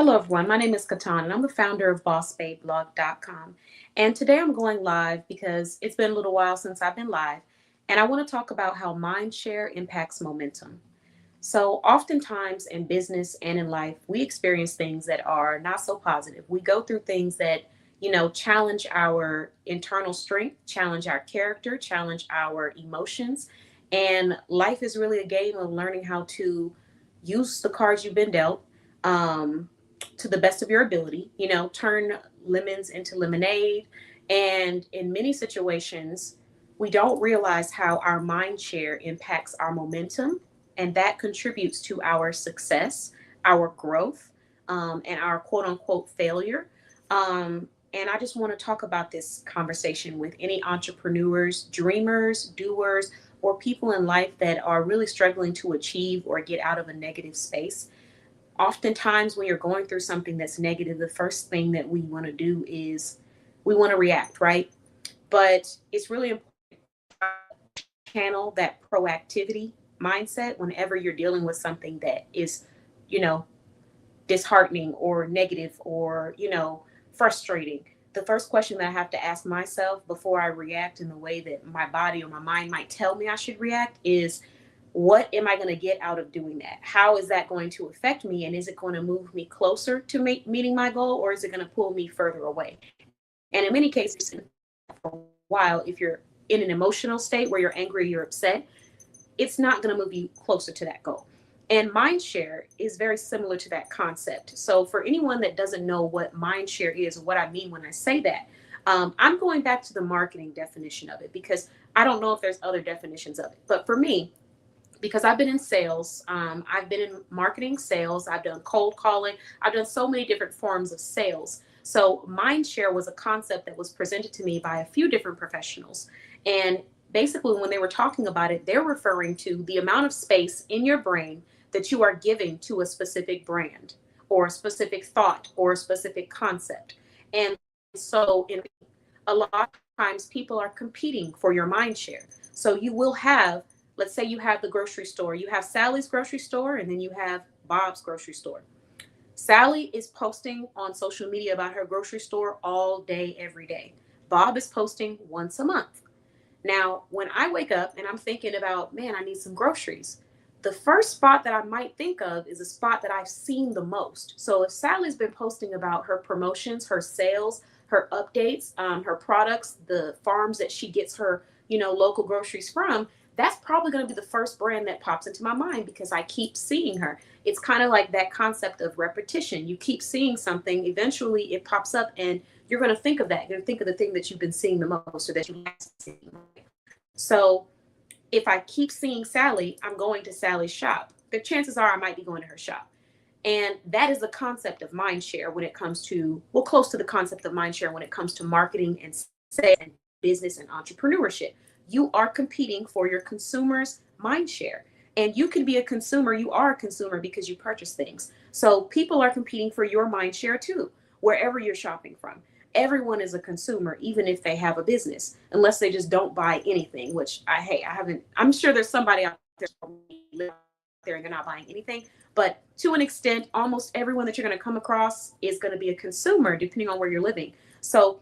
Hello, everyone. My name is Katan, and I'm the founder of BossBabeBlog.com. And today I'm going live because it's been a little while since I've been live, and I want to talk about how Mindshare impacts momentum. So, oftentimes in business and in life, we experience things that are not so positive. We go through things that, challenge our internal strength, challenge our character, challenge our emotions. And life is really a game of learning how to use the cards you've been dealt um, to the best of your ability, turn lemons into lemonade. And in many situations, we don't realize how our mind share impacts our momentum, and that contributes to our success, our growth, and our quote unquote failure. And I just want to talk about this conversation with any entrepreneurs, dreamers, doers, or people in life that are really struggling to achieve or get out of a negative space. Oftentimes, when you're going through something that's negative, the first thing that we want to do is we want to react, right? But it's really important to channel that proactivity mindset whenever you're dealing with something that is, you know, disheartening or negative or, frustrating. The first question that I have to ask myself before I react in the way that my body or my mind might tell me I should react is, what am I going to get out of doing that? How is that going to affect me? And is it going to move me closer to meeting my goal, or is it going to pull me further away? And in many cases, for a while, if you're in an emotional state where you're angry, you're upset, it's not going to move you closer to that goal. And Mindshare is very similar to that concept. So, for anyone that doesn't know what Mindshare is, or what I mean when I say that, I'm going back to the marketing definition of it because I don't know if there's other definitions of it. But for me, because I've been in sales, I've been in marketing, sales, I've done cold calling, I've done so many different forms of sales. So Mindshare was a concept that was presented to me by a few different professionals. And basically, when they were talking about it, they're referring to the amount of space in your brain that you are giving to a specific brand or a specific thought or a specific concept. And so in a lot of times people are competing for your mind share. So you will have, let's say you have the grocery store, you have Sally's grocery store, and then you have Bob's grocery store. Sally is posting on social media about her grocery store all day, every day. Bob is posting once a month. Now, when I wake up and I'm thinking about, man, I need some groceries, the first spot that I might think of is a spot that I've seen the most. So if Sally's been posting about her promotions, her sales, her updates, her products, the farms that she gets her, local groceries from, that's probably going to be the first brand that pops into my mind because I keep seeing her. It's kind of like that concept of repetition. You keep seeing something, eventually it pops up, and you're going to think of that. You're going to think of the thing that you've been seeing the most or that you like seeing. So if I keep seeing Sally, I'm going to Sally's shop. The chances are I might be going to her shop. And that is the concept of mindshare when it comes to, well, close to the concept of mindshare when it comes to marketing and sales and business and entrepreneurship. You are competing for your consumers' mindshare. And you can be a consumer, you are a consumer because you purchase things. So people are competing for your mindshare too, wherever you're shopping from. Everyone is a consumer, even if they have a business, unless they just don't buy anything, which I haven't, I'm sure there's somebody out there and they're not buying anything. But to an extent, almost everyone that you're going to come across is going to be a consumer, depending on where you're living. So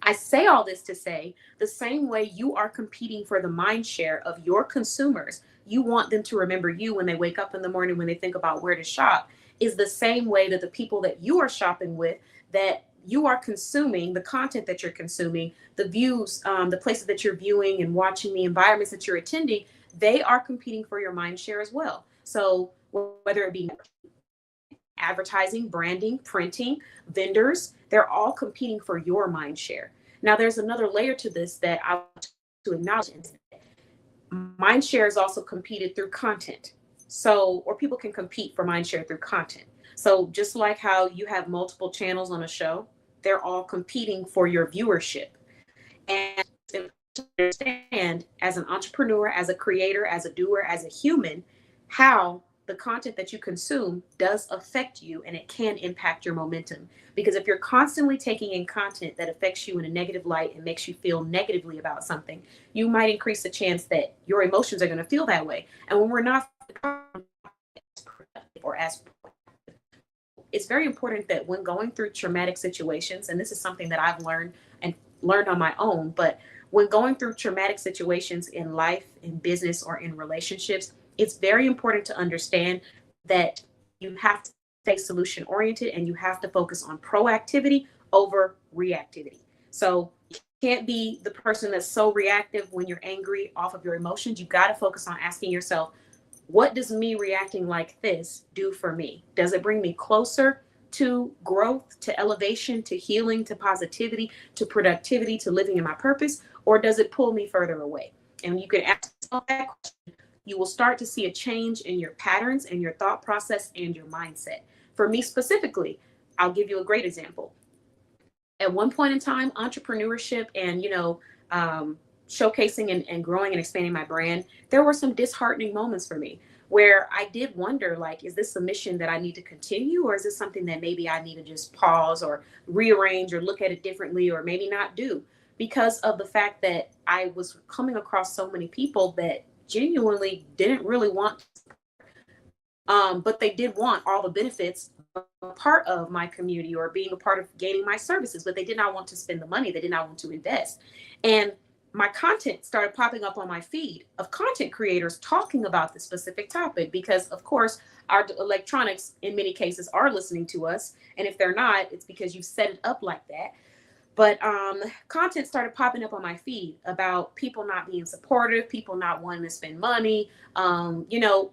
I say all this to say the same way you are competing for the mind share of your consumers, you want them to remember you when they wake up in the morning, when they think about where to shop, is the same way that the people that you are shopping with, that you are consuming, the content that you're consuming, the views, the places that you're viewing and watching, the environments that you're attending, they are competing for your mind share as well. So whether it be advertising, branding, printing, vendors, they're all competing for your mind share. Now, there's another layer to this that I want to acknowledge. Mind share is also competed through content. So, or people can compete for mind share through content. So, just like how you have multiple channels on a show, they're all competing for your viewership. And to understand as an entrepreneur, as a creator, as a doer, as a human, how the content that you consume does affect you and it can impact your momentum. Because if you're constantly taking in content that affects you in a negative light and makes you feel negatively about something, you might increase the chance that your emotions are going to feel that way. And when we're not or as it's very important that when going through traumatic situations, and this is something that I've learned on my own, but when going through traumatic situations in life, in business, or in relationships, it's very important to understand that you have to stay solution oriented and you have to focus on proactivity over reactivity. So you can't be the person that's so reactive when you're angry off of your emotions. You got to focus on asking yourself, what does me reacting like this do for me? Does it bring me closer to growth, to elevation, to healing, to positivity, to productivity, to living in my purpose? Or does it pull me further away? And you can ask yourself that question. You will start to see a change in your patterns and your thought process and your mindset. For me specifically, I'll give you a great example. At one point in time, entrepreneurship and showcasing and growing and expanding my brand, there were some disheartening moments for me where I did wonder, like, is this a mission that I need to continue, or is this something that maybe I need to just pause or rearrange or look at it differently or maybe not do, because of the fact that I was coming across so many people that genuinely didn't really want, but they did want all the benefits of a part of my community or being a part of gaining my services, but they did not want to spend the money. They did not want to invest. And my content started popping up on my feed of content creators talking about this specific topic because, of course, our electronics in many cases are listening to us. And if they're not, it's because you've set it up like that. But content started popping up on my feed about people not being supportive, people not wanting to spend money,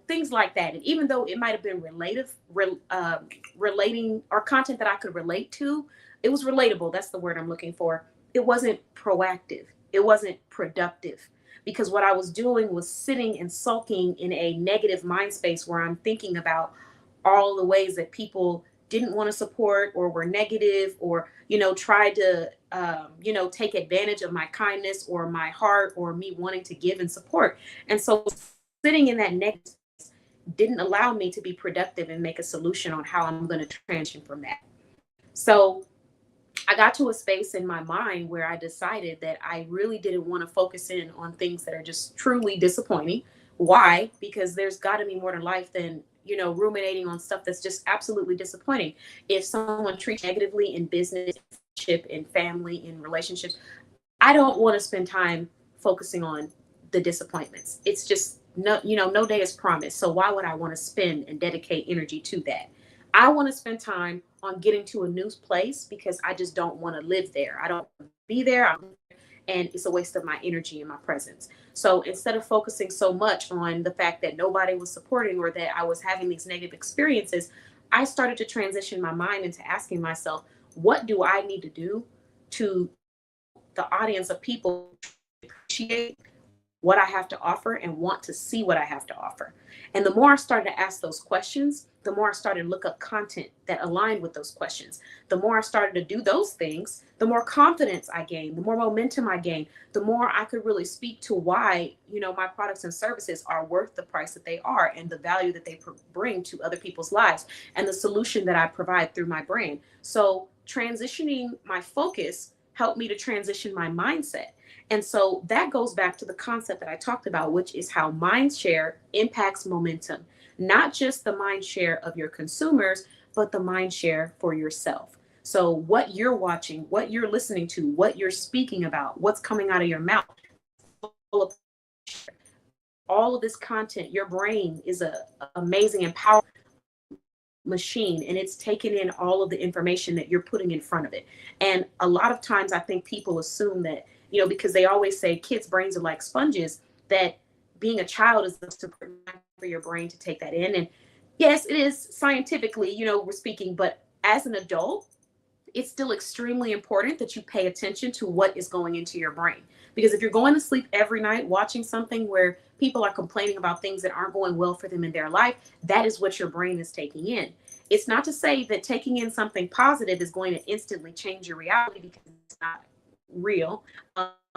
things like that. And even though it might have been relating or content that I could relate to, it was relatable. That's the word I'm looking for. It wasn't proactive. It wasn't productive, because what I was doing was sitting and sulking in a negative mind space where I'm thinking about all the ways that people didn't want to support or were negative or tried to take advantage of my kindness or my heart or me wanting to give and support. And so sitting in that negative didn't allow me to be productive and make a solution on how I'm going to transition from that. So I got to a space in my mind where I decided that I really didn't want to focus in on things that are just truly disappointing. Why? Because there's got to be more to life than, ruminating on stuff that's just absolutely disappointing. If someone treats you negatively in business, in family, in relationships, I don't want to spend time focusing on the disappointments. It's just no day is promised. So why would I want to spend and dedicate energy to that? I want to spend time on getting to a new place because I just don't want to live there. I don't want to be there. And it's a waste of my energy and my presence. So instead of focusing so much on the fact that nobody was supporting or that I was having these negative experiences, I started to transition my mind into asking myself, what do I need to do to the audience of people appreciate what I have to offer and want to see what I have to offer? And the more I started to ask those questions, the more I started to look up content that aligned with those questions. The more I started to do those things, the more confidence I gained, the more momentum I gained, the more I could really speak to why, my products and services are worth the price that they are and the value that they bring to other people's lives and the solution that I provide through my brand. So transitioning my focus helped me to transition my mindset. And so that goes back to the concept that I talked about, which is how Mindshare impacts momentum, not just the mindshare of your consumers, but the mindshare for yourself. So what you're watching, what you're listening to, what you're speaking about, what's coming out of your mouth, all of this content, your brain is a amazing and powerful machine, and it's taking in all of the information that you're putting in front of it. And a lot of times I think people assume that, because they always say kids' brains are like sponges, that being a child is the support for your brain to take that in. And yes, it is scientifically, we're speaking, but as an adult, it's still extremely important that you pay attention to what is going into your brain. Because if you're going to sleep every night watching something where people are complaining about things that aren't going well for them in their life, that is what your brain is taking in. It's not to say that taking in something positive is going to instantly change your reality, because it's not real.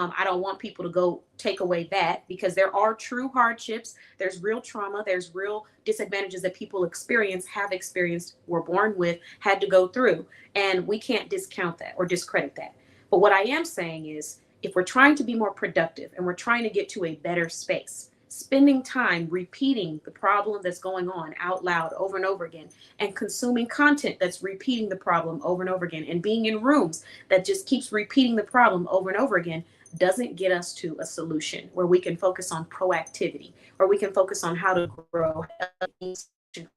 I don't want people to go take away that, because there are true hardships. There's real trauma. There's real disadvantages that people experience, have experienced, were born with, had to go through. And we can't discount that or discredit that. But what I am saying is, if we're trying to be more productive and we're trying to get to a better space, spending time repeating the problem that's going on out loud over and over again, and consuming content that's repeating the problem over and over again, and being in rooms that just keeps repeating the problem over and over again, doesn't get us to a solution where we can focus on proactivity, or we can focus on how to grow,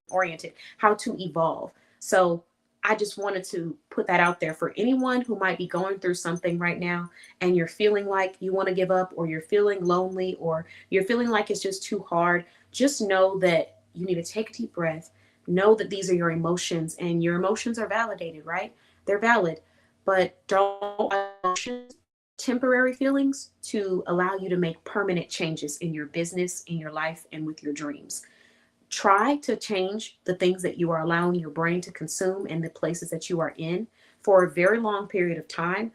oriented, how to evolve. So I just wanted to put that out there for anyone who might be going through something right now, and you're feeling like you want to give up, or you're feeling lonely, or you're feeling like it's just too hard. Just know that you need to take a deep breath. Know that these are your emotions, and your emotions are validated, right? They're valid, but don't allow emotions, temporary feelings, to allow you to make permanent changes in your business, in your life, and with your dreams. Try to change the things that you are allowing your brain to consume and the places that you are in for a very long period of time,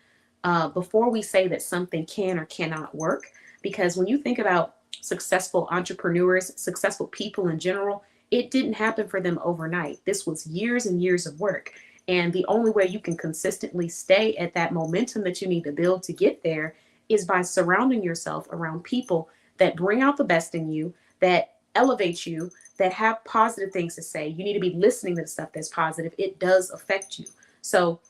before we say that something can or cannot work. Because when you think about successful entrepreneurs, successful people in general, it didn't happen for them overnight. This was years and years of work. And the only way you can consistently stay at that momentum that you need to build to get there is by surrounding yourself around people that bring out the best in you, that elevate you, that have positive things to say. You need to be listening to the stuff that's positive. It does affect you. So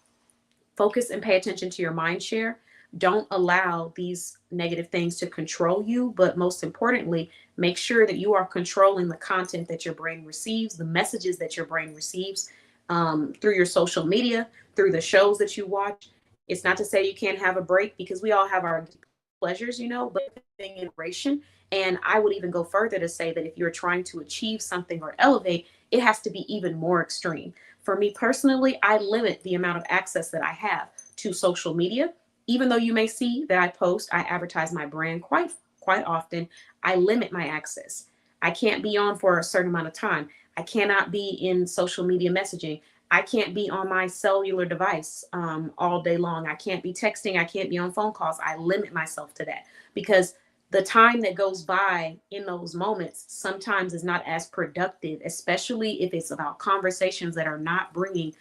focus and pay attention to your mind share. Don't allow these negative things to control you, but most importantly, make sure that you are controlling the content that your brain receives, the messages that your brain receives, through your social media, through the shows that you watch. It's not to say you can't have a break, because we all have our pleasures, but integration. And I would even go further to say that if you're trying to achieve something or elevate, it has to be even more extreme. For me personally, I limit the amount of access that I have to social media. Even though you may see that I post, I advertise my brand quite often, I limit my access. I can't be on for a certain amount of time. I cannot be in social media messaging. I can't be on my cellular device all day long. I can't be texting. I can't be on phone calls. I limit myself to that, because the time that goes by in those moments sometimes is not as productive, especially if it's about conversations that are not bringing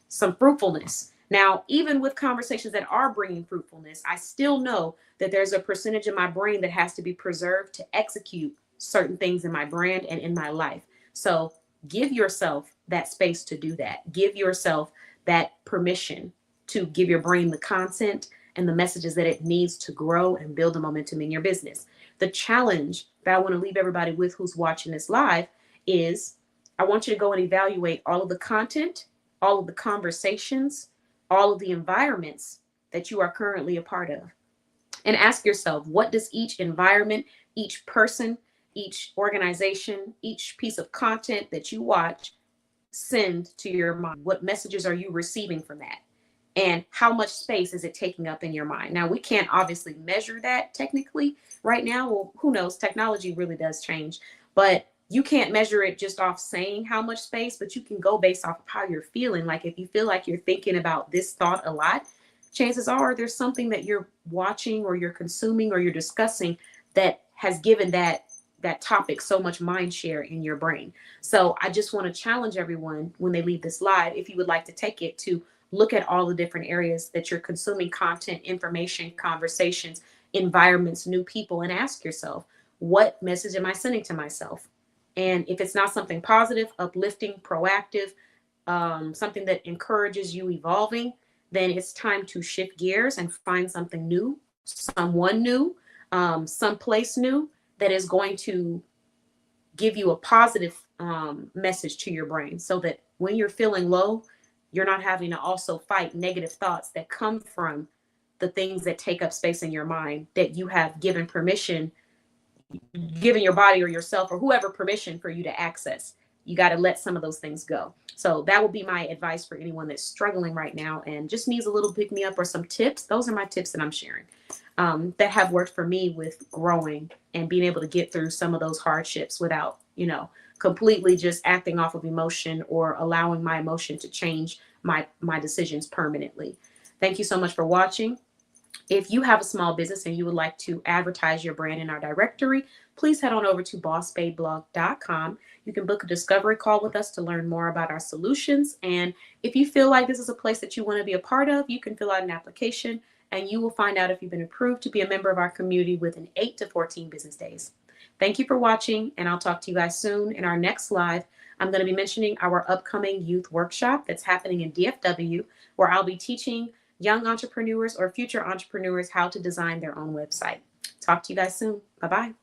some fruitfulness. Now, even with conversations that are bringing fruitfulness, I still know that there's a percentage of my brain that has to be preserved to execute certain things in my brand and in my life. So give yourself that space to do that. Give yourself that permission to give your brain the content and the messages that it needs to grow and build the momentum in your business. The challenge that I want to leave everybody with who's watching this live is, I want you to go and evaluate all of the content, all of the conversations, all of the environments that you are currently a part of. And ask yourself, what does each environment, each person, each organization, each piece of content that you watch send to your mind? What messages are you receiving from that? And how much space is it taking up in your mind? Now, we can't obviously measure that technically right now. Well, who knows? Technology really does change, but you can't measure it just off saying how much space, but you can go based off of how you're feeling. Like if you feel like you're thinking about this thought a lot, chances are there's something that you're watching or you're consuming or you're discussing that has given that topic so much mind share in your brain. So I just want to challenge everyone when they leave this live, if you would like to take it, to look at all the different areas that you're consuming content, information, conversations, environments, new people, and ask yourself, what message am I sending to myself? And if it's not something positive, uplifting, proactive, something that encourages you evolving, then it's time to shift gears and find something new, someone new, someplace new that is going to give you a positive message to your brain, so that when you're feeling low, you're not having to also fight negative thoughts that come from the things that take up space in your mind that you have given permission, given your body or yourself or whoever permission for you to access. You got to let some of those things go. So that would be my advice for anyone that's struggling right now and just needs a little pick me up or some tips. Those are my tips that I'm sharing, that have worked for me with growing and being able to get through some of those hardships without, completely just acting off of emotion or allowing my emotion to change my decisions permanently. Thank you so much for watching. If you have a small business and you would like to advertise your brand in our directory, please head on over to bossbabeblog.com. You can book a discovery call with us to learn more about our solutions. And if you feel like this is a place that you want to be a part of, you can fill out an application and you will find out if you've been approved to be a member of our community within 8 to 14 business days. Thank you for watching, and I'll talk to you guys soon. In our next live, I'm going to be mentioning our upcoming youth workshop that's happening in DFW, where I'll be teaching young entrepreneurs or future entrepreneurs how to design their own website. Talk to you guys soon. Bye-bye.